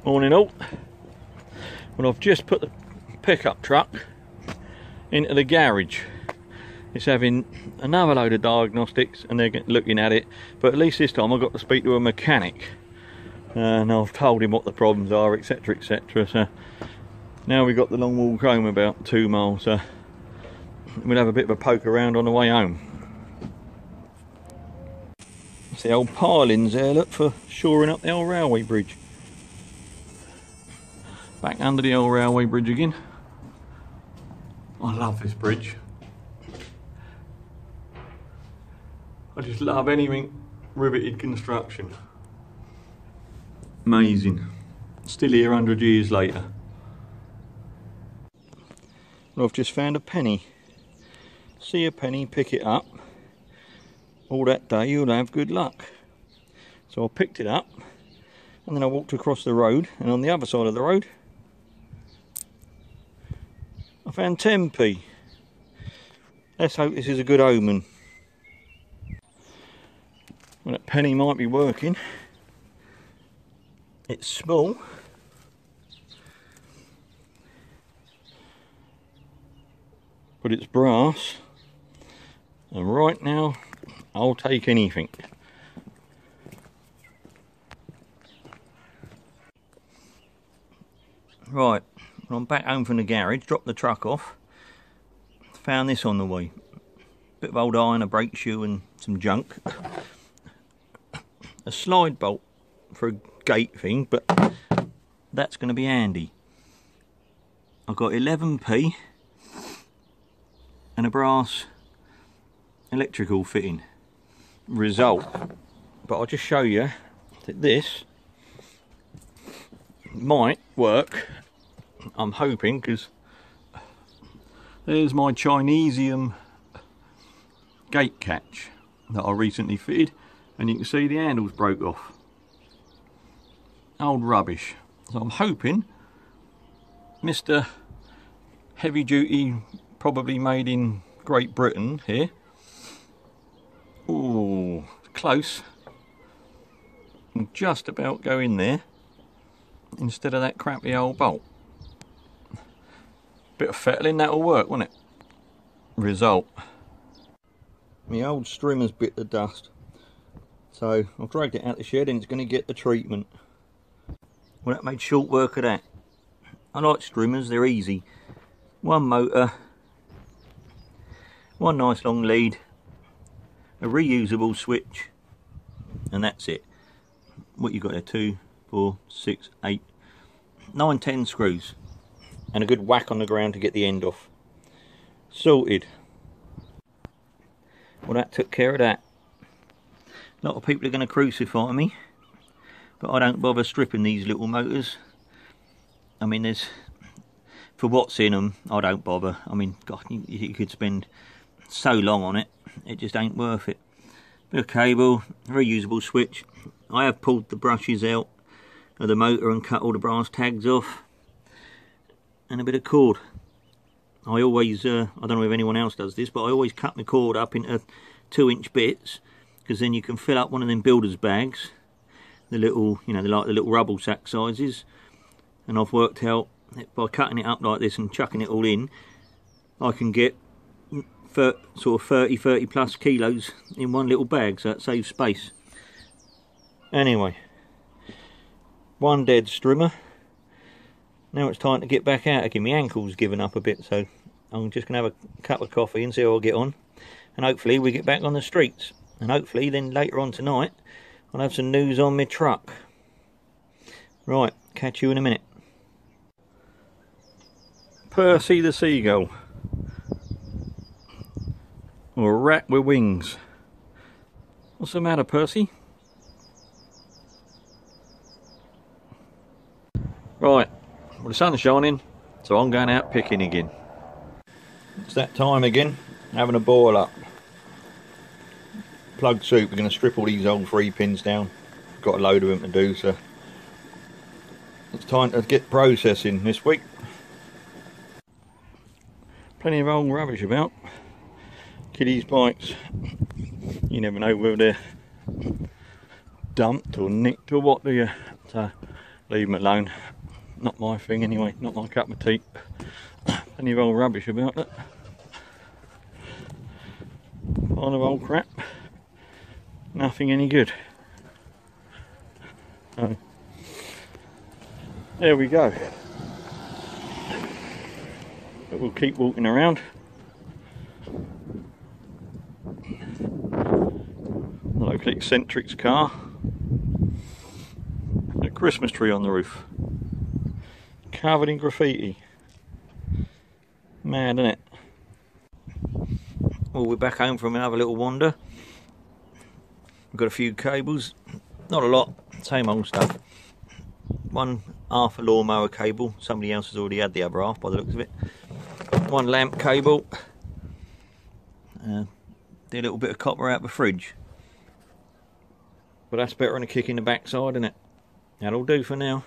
Morning all. Well, I've just put the pickup truck into the garage. It's having another load of diagnostics and they're looking at it, but at least this time I got to speak to a mechanic and I've told him what the problems are, etc, etc. So now we've got the long walk home, about 2 miles, so we'll have a bit of a poke around on the way home. It's the old pilings there, look, for shoring up the old railway bridge. Back under the old railway bridge again. I love this bridge. I just love anything riveted construction. Amazing. Still here 100 years later. Well, I've just found a penny. See a penny, pick it up. All that day you'll have good luck. So I picked it up and then I walked across the road, and on the other side of the road I found 10p. Let's hope this is a good omen. Well, that penny might be working. It's small, but it's brass, and right now I'll take anything. Right, well, I'm back home from the garage, dropped the truck off, found this on the way. Bit of old iron, a brake shoe and some junk. A slide bolt for a gate thing, but that's going to be handy. I've got 11p and a brass electrical fitting. Result, but I'll just show you that this might work. I'm hoping, because there's my Chinesium gate catch that I recently fitted, and you can see the handle's broke off. Old rubbish. So I'm hoping Mr. Heavy Duty, probably made in Great Britain here. Ooh, close. Can just about go in there instead of that crappy old bolt. Bit of fettling, that'll work, won't it? Result. My old strimmer's bit the dust. So I've dragged it out the shed and it's going to get the treatment. Well, that made short work of that. I like strimmers, they're easy. One motor, one nice long lead, a reusable switch, and that's it. What you got there? 2, 4, 6, 8, 9, 10 screws, and a good whack on the ground to get the end off. Sorted. Well, that took care of that. A lot of people are going to crucify me, but I don't bother stripping these little motors. I mean, there's, for what's in them, I don't bother. I mean, God, you could spend so long on it, it just ain't worth it. Bit of cable, reusable switch. I have pulled the brushes out of the motor and cut all the brass tags off, and a bit of cord. I always, I don't know if anyone else does this, but I always cut the cord up into 2-inch bits, because then you can fill up one of them builder's bags, the little, you know, like the little rubble sack sizes. And I've worked out that by cutting it up like this and chucking it all in, I can get sort of 30 plus kilos in one little bag, so that saves space. Anyway, one dead strimmer. Now it's time to get back out again. My ankle's given up a bit, so I'm just going to have a cup of coffee and see how I get on. And hopefully we get back on the streets. And hopefully then later on tonight I'll have some news on my truck. Right, catch you in a minute. Percy the seagull. Or a rat with wings. What's the matter, Percy? Right, well, the sun's shining, so I'm going out picking again. It's that time again, having a boil up. Plug soup, we're going to strip all these old 3 pins down. Got a load of them to do, so it's time to get processing this week. Plenty of old rubbish about. Kiddies' bikes. You never know whether they're dumped or nicked or what, do you? So leave them alone. Not my thing anyway, not my cup of tea. Plenty of old rubbish about it. Pile of old crap. Nothing any good. So, there we go. But we'll keep walking around. The local eccentric's car. A Christmas tree on the roof. Covered in graffiti. Mad, isn't it? Well, we're back home from another little wander. We've got a few cables. Not a lot. Same old stuff. One half a lawnmower cable. Somebody else has already had the other half by the looks of it. One lamp cable. Did a little bit of copper out the fridge. But that's better than a kick in the backside, isn't it? That'll do for now.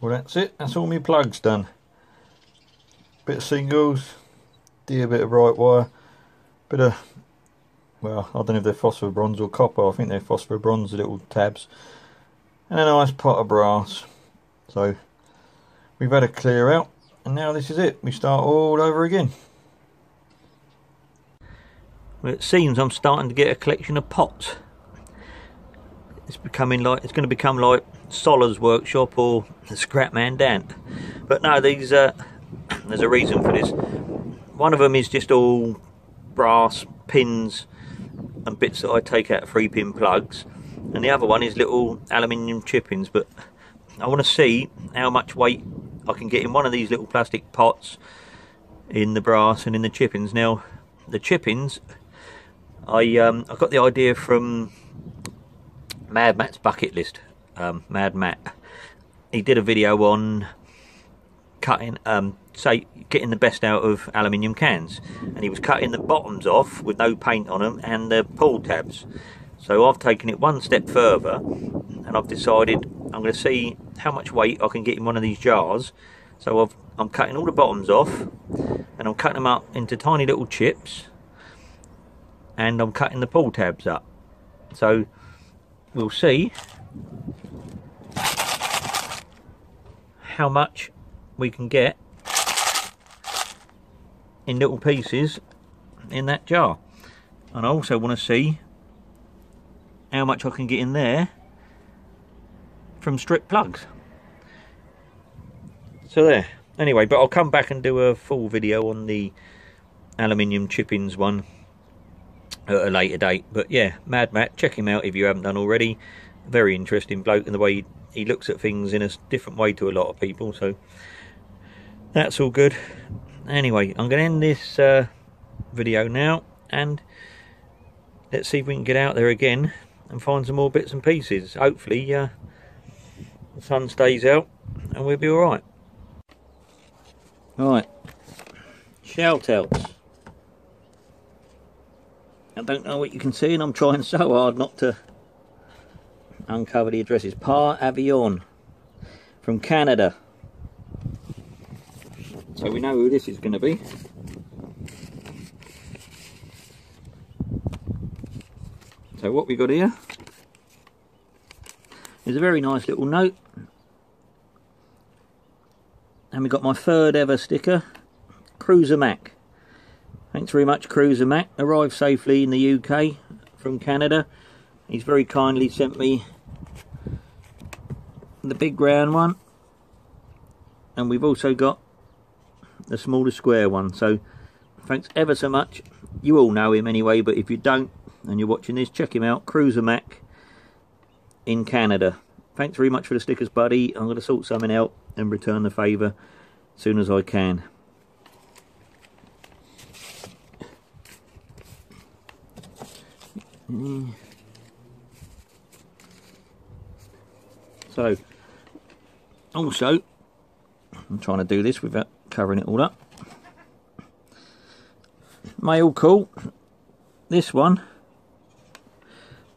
Well, that's it. That's all my plugs done. Bit of singles. Did a bit of bright wire. Bit of, well, I don't know if they're phosphor bronze or copper. I think they're phosphor bronze, the little tabs. And a nice pot of brass. So we've had a clear out, and now this is it. We start all over again. Well, it seems I'm starting to get a collection of pots. It's becoming like, it's going to become like Solar's workshop or the Scrapman Dant. But no, these there's a reason for this. One of them is just all brass pins and bits that I take out of 3-pin plugs, and the other one is little aluminium chippings. But I want to see how much weight I can get in one of these little plastic pots, in the brass and in the chippings. Now the chippings, I got the idea from Mad Matt's bucket list. Mad Matt, he did a video on cutting, getting the best out of aluminium cans, and he was cutting the bottoms off with no paint on them and the pull tabs. So I've taken it one step further, and I've decided I'm going to see how much weight I can get in one of these jars. So I'm cutting all the bottoms off, and I'm cutting them up into tiny little chips, and I'm cutting the pull tabs up. So we'll see how much we can get in little pieces in that jar. And I also want to see how much I can get in there from strip plugs. So there. Anyway, but I'll come back and do a full video on the aluminium chippings one at a later date. But yeah, Mad Matt, check him out if you haven't done already. Very interesting bloke, and the way he looks at things in a different way to a lot of people. So that's all good. Anyway, I'm going to end this video now, and let's see if we can get out there again and find some more bits and pieces. Hopefully the sun stays out and we'll be alright. Right, shout outs. I don't know what you can see, and I'm trying so hard not to uncover the addresses. Par Avion from Canada. So we know who this is going to be. So what we got here is a very nice little note, and we got my third ever sticker, Cruiser Mac. Thanks very much, Cruiser Mac. Arrived safely in the UK from Canada. He's very kindly sent me the big round one, and we've also got the smaller square one. So thanks ever so much. You all know him anyway, but if you don't and you're watching this, check him out, Cruiser Mac in Canada. Thanks very much for the stickers, buddy. I'm going to sort something out and return the favour as soon as I can. So also, I'm trying to do this without covering it all up. Mail call. This one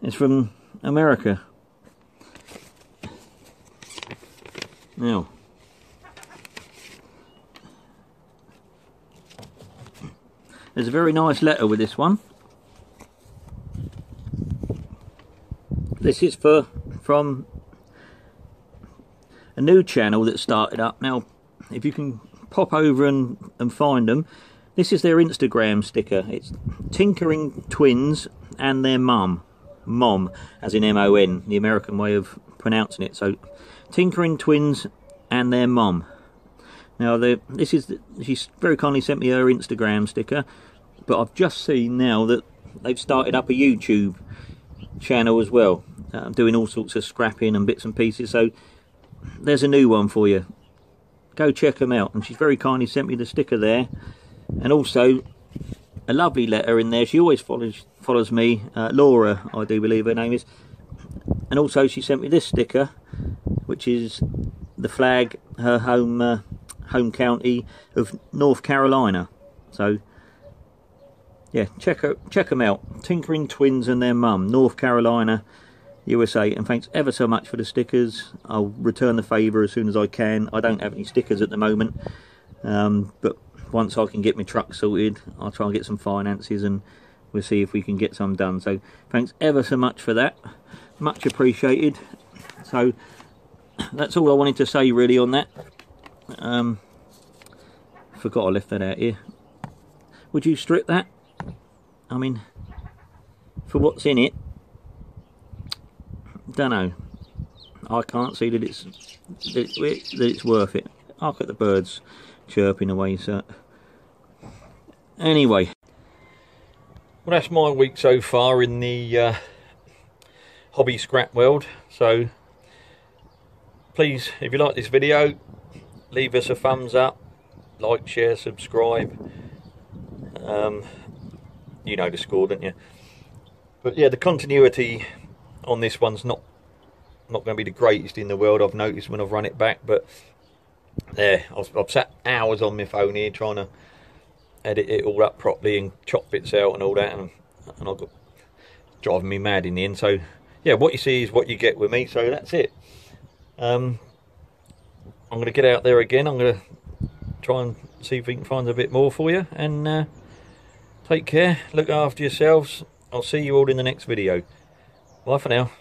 is from America. Now, there's a very nice letter with this one. This is from a new channel that started up. Now, if you can pop over and find them, this is their Instagram sticker. It's Tinkering Twins and their mom, as in M-O-N, the American way of pronouncing it. So, Tinkering Twins and their mom. Now, she's very kindly sent me her Instagram sticker, but I've just seen now that they've started up a YouTube channel as well, doing all sorts of scrapping and bits and pieces. So there's a new one for you. Go check them out. And she's very kindly sent me the sticker there, and also a lovely letter in there. She always follows me, Laura, I do believe her name is. And also she sent me this sticker, which is the flag, her home county of North Carolina. So yeah, check them out. Tinkering Twins and their mum, North Carolina, USA. And thanks ever so much for the stickers. I'll return the favour as soon as I can. I don't have any stickers at the moment, but once I can get my truck sorted, I'll try and get some finances and we'll see if we can get some done. So thanks ever so much for that. Much appreciated. So that's all I wanted to say really on that. Forgot I left that out here. Would you strip that? I mean, for what's in it, don't know. I can't see that it's worth it. I'll get the birds chirping away. So anyway, well, that's my week so far in the hobby scrap world. So please, if you like this video, leave us a thumbs up, like, share, subscribe. You know the score, don't you? But yeah, the continuity on this one's not going to be the greatest in the world, I've noticed when I've run it back. But yeah, I've sat hours on my phone here trying to edit it all up properly and chop bits out and all that, and I've got driving me mad in the end. So yeah, what you see is what you get with me. So that's it. I'm going to get out there again. I'm going to try and see if we can find a bit more for you, and take care, look after yourselves. I'll see you all in the next video. Bye for now.